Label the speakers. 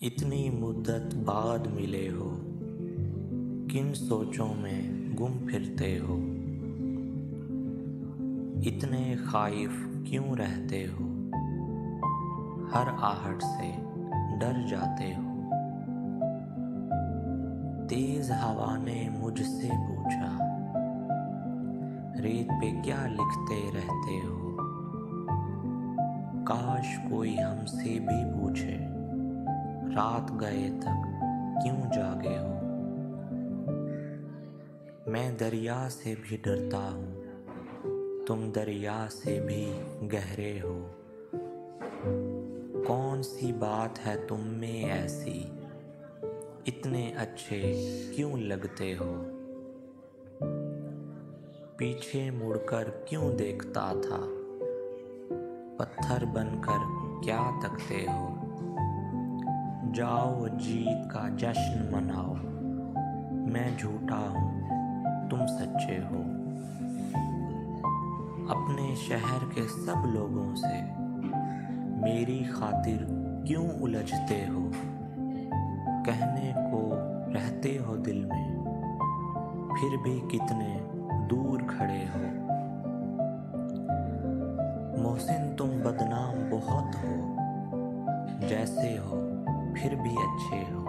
Speaker 1: इतनी मुद्दत बाद मिले हो, किन सोचों में गुम फिरते हो। इतने खाइफ क्यों रहते हो, हर आहट से डर जाते हो। तेज हवा ने मुझसे पूछा, रेत पे क्या लिखते रहते हो। काश कोई हमसे भी पूछे, रात गए तक क्यों जागे हो। मैं दरिया से भी डरता हूँ, तुम दरिया से भी गहरे हो। कौन सी बात है तुम में ऐसी, इतने अच्छे क्यों लगते हो। पीछे मुड़कर क्यों देखता था, पत्थर बनकर क्या तकते हो। जाओ जीत का जश्न मनाओ, मैं झूठा हूँ तुम सच्चे हो। अपने शहर के सब लोगों से मेरी खातिर क्यों उलझते हो। कहने को रहते हो दिल में, फिर भी कितने दूर खड़े हो। मोहसिन तुम बदनाम बहुत हो, जैसे हो फिर भी अच्छे हो।